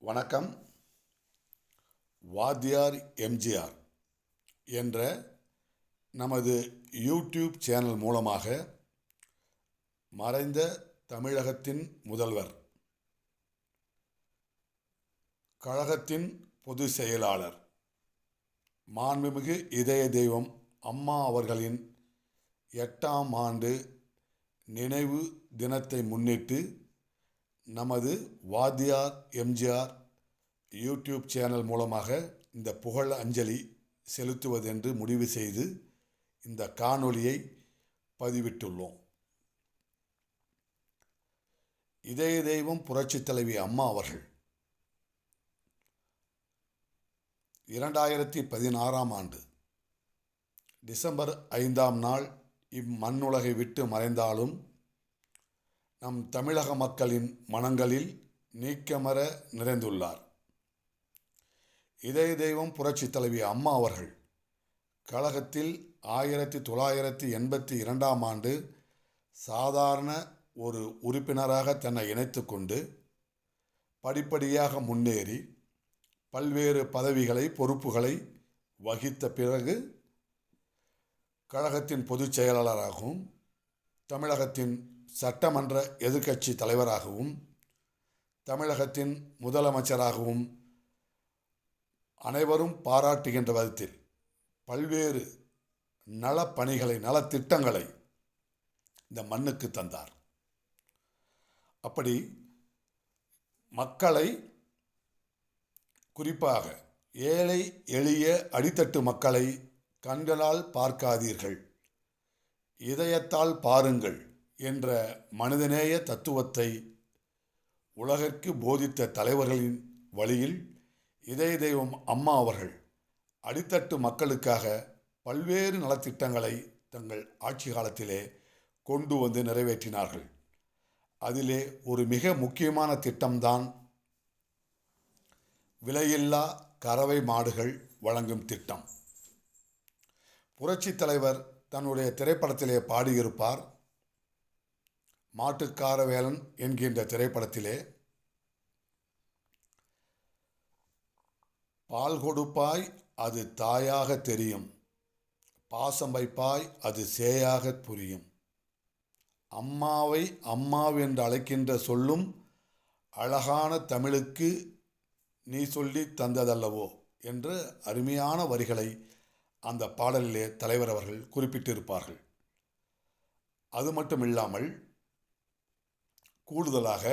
வணக்கம். வாத்தியார் எம்ஜிஆர் என்ற நமது யூடியூப் சேனல் மூலமாக மறைந்த தமிழகத்தின் முதல்வர், கழகத்தின் பொதுச் செயலாளர், மாண்புமிகு இதய தெய்வம் அம்மா அவர்களின் 8ஆம் ஆண்டு நினைவு தினத்தை முன்னிட்டு நமது வாத்தியார் எம்ஜிஆர் யூடியூப் சேனல் மூலமாக இந்த புகழ் அஞ்சலி செலுத்துவதென்று முடிவு செய்து இந்த காணொளியை பதிவிட்டுள்ளோம். இதய தெய்வம் புரட்சித் தலைவி அம்மா அவர்கள் 2016ஆம் ஆண்டு டிசம்பர் 5ஆம் நாள் இம்மண்ணுலகை விட்டு மறைந்தாலும் நம் தமிழக மக்களின் மனங்களில் நீக்கமற நிறைந்துள்ளார். இதய தெய்வம் புரட்சித் தலைவி அம்மா அவர்கள் கழகத்தில் 1982ஆம் ஆண்டு சாதாரண ஒரு உறுப்பினராக தன்னை இணைத்து கொண்டு படிப்படியாக முன்னேறி பல்வேறு பதவிகளை பொறுப்புகளை வகித்த பிறகு கழகத்தின் பொதுச் செயலாளராகவும் தமிழகத்தின் சட்டமன்ற எதிர்க்கட்சி தலைவராகவும் தமிழகத்தின் முதலமைச்சராகவும் அனைவரும் பாராட்டுகின்ற விதத்தில் பல்வேறு நலப்பணிகளை நலத்திட்டங்களை இந்த மண்ணுக்கு தந்தார். அப்படி மக்களை, குறிப்பாக ஏழை எளிய அடித்தட்டு மக்களை கண்களால் பார்க்காதீர்கள், இதயத்தால் பாருங்கள் என்ற மனிதநேய தத்துவத்தை உலகிற்கு போதித்த தலைவர்களின் வழியில் இதய தெய்வம் அம்மா அவர்கள் அடித்தட்டு மக்களுக்காக பல்வேறு நலத்திட்டங்களை தங்கள் ஆட்சி காலத்திலே கொண்டு வந்து நிறைவேற்றினார்கள். அதிலே ஒரு மிக முக்கியமான திட்டம்தான் விலையில்லா கறவை மாடுகள் வழங்கும் திட்டம். புரட்சித் தலைவர் தன்னுடைய திரைப்படத்திலே பாடியிருப்பார். மாட்டுக்கார வேலன் என்கின்ற திரைப்படத்திலே, பால் கொடுப்பாய் அது தாயாக தெரியும், பாசம் வைப்பாய் அது சேயாக புரியும், அம்மாவை அம்மாவென்று அழைக்கின்ற சொல்லும் அழகான தமிழுக்கு நீ சொல்லி தந்ததல்லவோ என்று அருமையான வரிகளை அந்த பாடலிலே தலைவர் அவர்கள் குறிப்பிட்டிருப்பார்கள். அது மட்டும் இல்லாமல் கூடுதலாக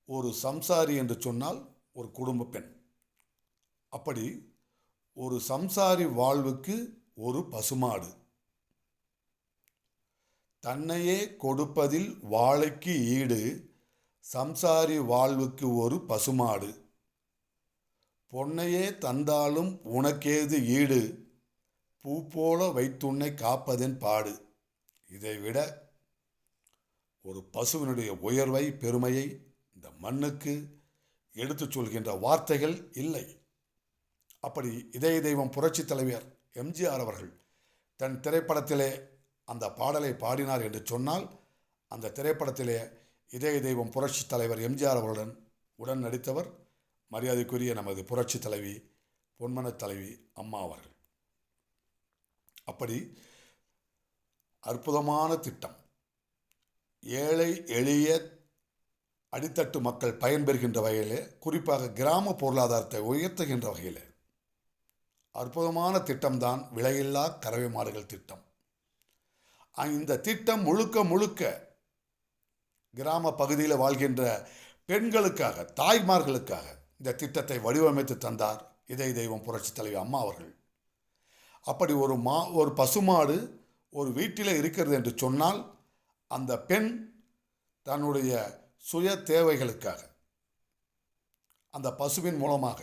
ஒரு சம்சாரி என்று சொன்னால் ஒரு குடும்ப பெண். அப்படி ஒரு சம்சாரி வாழ்வுக்கு ஒரு பசுமாடு, தன்னையே கொடுப்பதில் வாழைக்கு ஈடு சம்சாரி வாழ்வுக்கு ஒரு பசுமாடு, பொன்னையே தந்தாலும் உனக்கேது ஈடு பூ போல வைத்துன்னை காப்பதன் பாடு. இதைவிட ஒரு பசுவினுடைய உயர்வை, பெருமையை இந்த மண்ணுக்கு எடுத்து சொல்கின்ற வார்த்தைகள் இல்லை. அப்படி இதய தெய்வம் புரட்சித் தலைவர் எம்ஜிஆர் அவர்கள் தன் திரைப்படத்திலே அந்த பாடலை பாடினார் என்று சொன்னால், அந்த திரைப்படத்திலே இதய தெய்வம் புரட்சித் தலைவர் எம்ஜிஆர் அவர்களுடன் உடன் நடித்தவர் மரியாதைக்குரிய நமது புரட்சி தலைவி, பொன்மன தலைவி அம்மா அவர்கள். அப்படி அற்புதமான திட்டம், ஏழை எளிய அடித்தட்டு மக்கள் பயன்பெறுகின்ற வகையிலே, குறிப்பாக கிராம பொருளாதாரத்தை உயர்த்துகின்ற வகையில் அற்புதமான திட்டம்தான் விலையில்லா கறவை மாடுகள் திட்டம். இந்த திட்டம் முழுக்க முழுக்க கிராம பகுதியில் வாழ்கின்ற பெண்களுக்காக, தாய்மார்களுக்காக இந்த திட்டத்தை வடிவமைத்து தந்தார் இதய தெய்வம் புரட்சி தலைவி அம்மா அவர்கள். அப்படி ஒரு பசுமாடு ஒரு வீட்டில் இருக்கிறது என்று சொன்னால், அந்த பெண் தன்னுடைய சுய தேவைகளுக்காக அந்த பசுவின் மூலமாக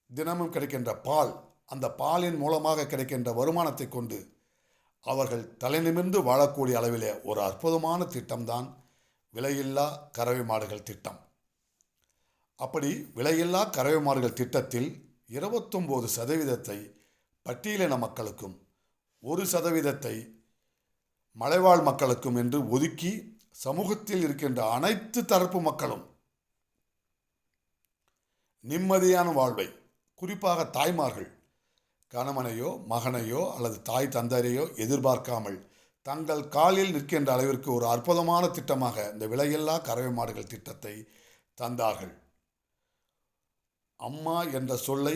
தினமும் கிடைக்கின்ற பால், அந்த பாலின் மூலமாக கிடைக்கின்ற வருமானத்தை கொண்டு அவர்கள் தலைநிமிர்ந்து வாழக்கூடிய அளவிலே ஒரு அற்புதமான திட்டம்தான் விலையில்லா கறவை மாடுகள் திட்டம். அப்படி விலையில்லா கறவை மாடுகள் திட்டத்தில் 29% பட்டியலின மக்களுக்கும் 1% மலைவாழ் மக்களுக்கும் என்று ஒதுக்கி சமூகத்தில் இருக்கின்ற அனைத்து தரப்பு மக்களும் நிம்மதியான வாழ்வை, குறிப்பாக தாய்மார்கள் கணவனையோ மகனையோ அல்லது தாய் தந்தையரையோ எதிர்பார்க்காமல் தங்கள் காலில் நிற்கின்ற அளவிற்கு ஒரு அற்புதமான திட்டமாக இந்த விலையில்லா கறவை மாடுகள் திட்டத்தை தந்தார்கள். அம்மா என்ற சொல்லை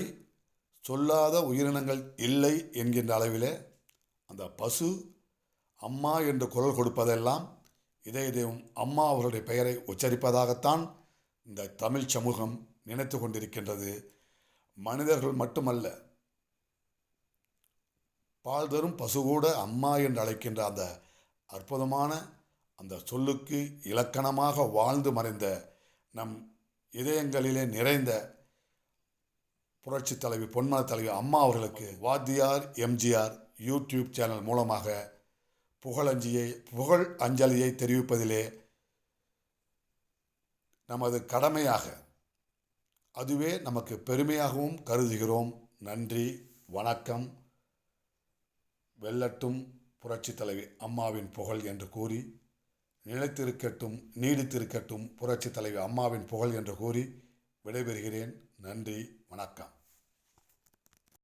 சொல்லாத உயிரினங்கள் இல்லை என்கின்ற அளவிலே அந்த பசு அம்மா என்று குரல் கொடுப்பதெல்லாம் இதய தெய்வம் அம்மா அவர்களுடைய பெயரை உச்சரிப்பதாகத்தான் இந்த தமிழ் சமூகம் நினைத்து கொண்டிருக்கின்றது. மனிதர்கள் மட்டுமல்ல, பால் தரும் பசு கூட அம்மா என்று அழைக்கின்ற அந்த அற்புதமான அந்த சொல்லுக்கு இலக்கணமாக வாழ்ந்து மறைந்த நம் இதயங்களிலே நிறைந்த புரட்சி தலைவி பொன்மன தலைவி அம்மா அவர்களுக்கு வாத்தியார் எம்ஜிஆர் யூடியூப் சேனல் மூலமாக புகழ் அஞ்சலியை தெரிவிப்பதிலே நமது கடமையாக, அதுவே நமக்கு பெருமையாகவும் கருதுகிறோம். நன்றி, வணக்கம். வெல்லட்டும் புரட்சி தலைவி அம்மாவின் புகழ் என்று கூறி, நிலைத்திருக்கட்டும் நீடித்திருக்கட்டும் புரட்சி தலைவி அம்மாவின் புகழ் என்று கூறி விடைபெறுகிறேன். நன்றி, வணக்கம்.